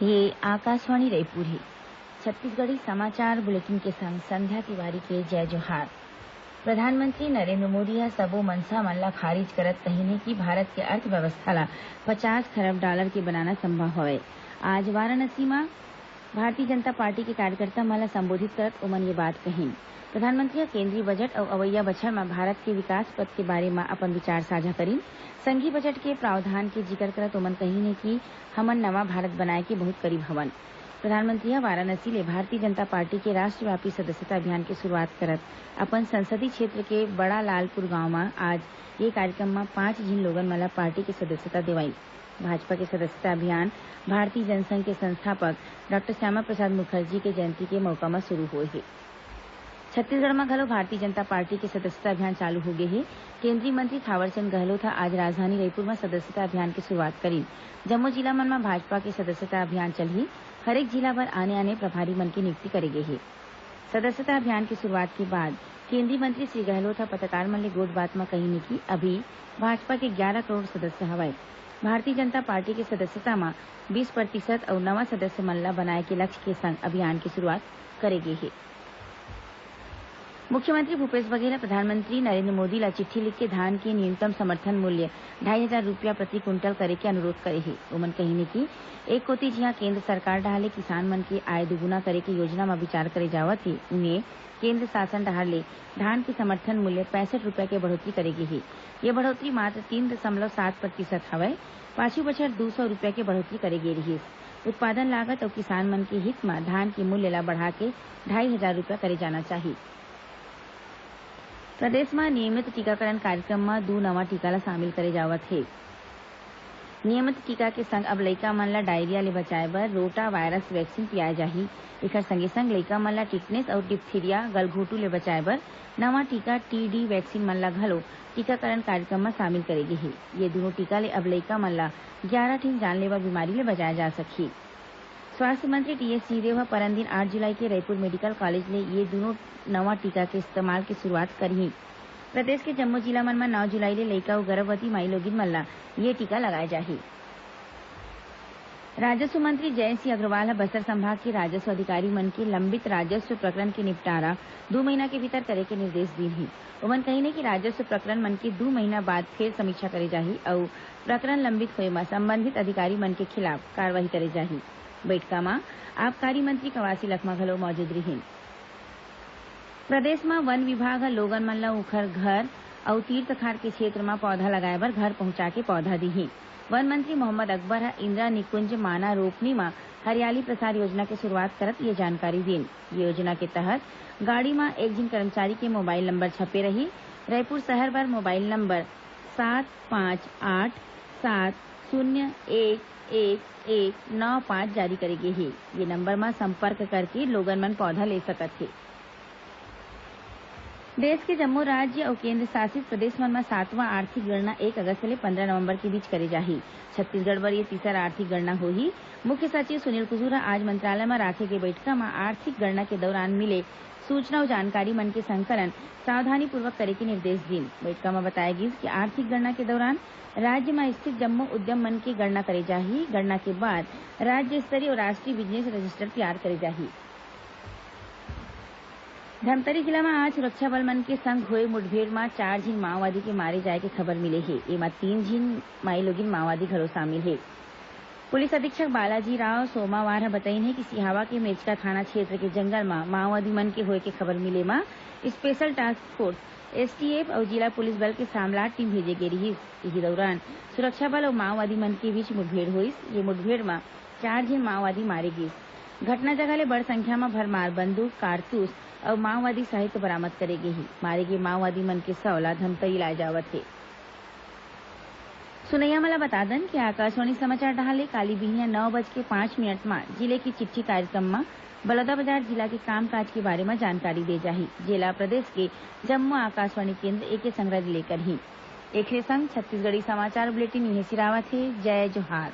ये आकाशवाणी रायपुर है। छत्तीसगढ़ी समाचार बुलेटिन के संग संध्या तिवारी के जय जोहार। प्रधानमंत्री नरेंद्र मोदी ह सबो मनसा मन ला खारिज करत कहिने कि भारत के अर्थव्यवस्था ला 50 खरब डॉलर के बनाना संभव हवय। आज वाराणसी में भारतीय जनता पार्टी के कार्यकर्ता मन ला संबोधित करत ओमन ये बात कहिन। प्रधानमंत्री ह केंद्रीय बजट अउ अवइया बछर में भारत के विकास पथ के बारे में अपन विचार साझा करिन। संघीय बजट के प्रावधान के जिक्र करत ओमन कहिने कि हमन नवा भारत बनाए के बहुत करीब हवन। प्रधानमंत्री ह वाराणसी ले भारतीय जनता पार्टी के राष्ट्रव्यापी सदस्यता अभियान की शुरुआत करत अपन संसदीय क्षेत्र के बड़ा लालपुर गांव में आज ये कार्यक्रम में 5 झिन लोगन मन ला पार्टी के सदस्यता देवाई। भाजपा के सदस्यता अभियान भारतीय जनसंघ के संस्थापक डॉक्टर श्यामा प्रसाद मुखर्जी के जयंती के मौका में शुरू हुए है। छत्तीसगढ़ में घलो भारतीय जनता पार्टी के सदस्यता अभियान चालू हो गए है। केंद्रीय मंत्री थावरचंद गहलोत आज राजधानी रायपुर में सदस्यता अभियान की शुरुआत करी। जम्मू जिला मन में भाजपा के सदस्यता अभियान चलही। हरेक जिला भर आने आने प्रभारी मन की नियुक्ति करे गे है। सदस्यता अभियान की शुरुआत के बाद केंद्रीय मंत्री श्री गहलोत पत्रकार मन ले गोठ बात में कही कि अभी भाजपा के 11 करोड़ सदस्य हवय। भारतीय जनता पार्टी के सदस्यता में 20% और नवा सदस्य मन ला बनाए के लक्ष्य के संग अभियान की शुरुआत करे गे है। मुख्यमंत्री भूपेश बघेल प्रधानमंत्री नरेंद्र मोदी ला चिट्ठी लिख के धान के न्यूनतम समर्थन मूल्य 2,500 रुपया प्रति क्विंटल करे के अनुरोध करे हे। ओमन कहिने कि एक कोती जिहाँ केंद्र सरकार डाले किसान मन के आय दुगुना करे के योजना में विचार करे जावत हे, उन्हें केंद्र शासन डाले धान के समर्थन मूल्य 65 रुपया के बढ़ोतरी करेगी ही। ये बढ़ोतरी मात्र 3.7% हवय। पाछू बछर 200 रुपया के बढ़ोतरी करे गे रही। उत्पादन लागत और किसान मन के हित में धान के मूल्य ला बढ़ा के 2,500 रुपया करे जाना चाहिए। प्रदेश में नियमित टीकाकरण कार्यक्रम में 2 नवा टीका ला शामिल करे जावत है। नियमित टीका के संग अब लइका मन ला डायरिया ले बचाए बर रोटा वायरस वैक्सीन पियाए जाही। एकर संगे संग लइका मन ला टिटनेस और डिप्थीरिया गलघोटू ले बचाए बर नवा टीका टीडी वैक्सीन मन ला घलो टीकाकरण कार्यक्रम में शामिल करेगी ही। ये दोनों टीका ले अब लइका मन ला 11 ठिन जानलेवा बीमारी ले बचाया जा सकही। स्वास्थ्य मंत्री टीएस सिंहदेव ह परनदिन 8 जुलाई के रायपुर मेडिकल कॉलेज ले ये दोनों नवा टीका के इस्तेमाल की शुरुआत करही। प्रदेश के जम्मू जिला मन में 9 जुलाई ले लइका और गर्भवती माई लोगिन मन ला ये टीका लगाए जाही। राजस्व मंत्री जयंत सिंह अग्रवाल ह बस्तर संभाग के राजस्व अधिकारी मन के लंबित राजस्व प्रकरण के निपटारा 2 महीना के भीतर करे के निर्देश दी ही। ओमन कहिने कि राजस्व प्रकरण मन के 2 महीना बाद फिर समीक्षा करे जाही और प्रकरण लंबित होए में संबंधित अधिकारी मन के खिलाफ कार्रवाई करे जाही। बैठका में आबकारी मंत्री कवासी लखमा घलो मौजूद रहिन। प्रदेश में वन विभाग लोगन मन ला उखर घर और तीर्थखार के क्षेत्र में पौधा लगाए बर घर पहुंचा के पौधा दीही। वन मंत्री मोहम्मद अकबर इंदिरा निकुंज माना रोपनी में हरियाली प्रसार योजना की शुरुआत करत ये जानकारी दीन। योजना के तहत गाड़ी में एक जिन कर्मचारी के मोबाइल नंबर छपे रही। रायपुर शहर बर मोबाइल नंबर 7587011195 जारी करेगी ही। ये नंबर में संपर्क करके लोगन मन पौधा ले सकत है। देश के जम्मू राज्य और केंद्र शासित प्रदेश मन में 7वां आर्थिक गणना 1 अगस्त ले 15 नवंबर के बीच करे जाही। छत्तीसगढ़ बर ये तीसरा आर्थिक गणना होही। मुख्य सचिव सुनील कुजूर आज मंत्रालय में राखे गए बैठका में आर्थिक गणना के दौरान मिले सूचना और जानकारी मन के संकलन सावधानी पूर्वक करे के निर्देश दीन। बैठका में बताया गई कि आर्थिक गणना के दौरान राज्य में स्थित जम्मू उद्यम मन की गणना करे जाही। गणना के बाद राज्य स्तरीय और राष्ट्रीय बिजनेस रजिस्टर तैयार करे जाही। धमतरी जिला में आज सुरक्षा बल मन के संग हुए मुठभेड़ में 4 झिन माओवादी के मारे जाए के खबर मिले है। एमा 3 झिन माई लोगिन माओवादी घलो शामिल है। पुलिस अधीक्षक बालाजी राव सोमवार बताइन है कि सिहावा के मेचका थाना क्षेत्र के जंगल में माओवादी मन के होए के खबर मिले में स्पेशल टास्क फोर्स एसटीएफ और जिला पुलिस बल के सामलाट टीम भेजे गे रही। इसी दौरान सुरक्षा बल और माओवादी मन के बीच मुठभेड़ हुई। ये मुठभेड़ में 4 झिन माओवादी मारे गए। घटना जगह ले बड़ संख्या में भरमार बंदूक कारतूस और माओवादी साहित्य बरामद करेगी ही। मारे गए माओवादी मन के सौला धमतरी लाए जावत है। सुनैया मला बता दन कि आकाशवाणी समाचार डाले काली बिहिया 9:05 में जिले की चिट्ठी कार्यक्रम में बलौदाबाजार जिला के कामकाज के बारे में जानकारी दे जाही। जिला प्रदेश के जम्मू आकाशवाणी केंद्र एक संग्रह लेकर ही एक संग छत्तीसगढ़ी समाचार बुलेटिन यही सिरावत है। जय जोहार।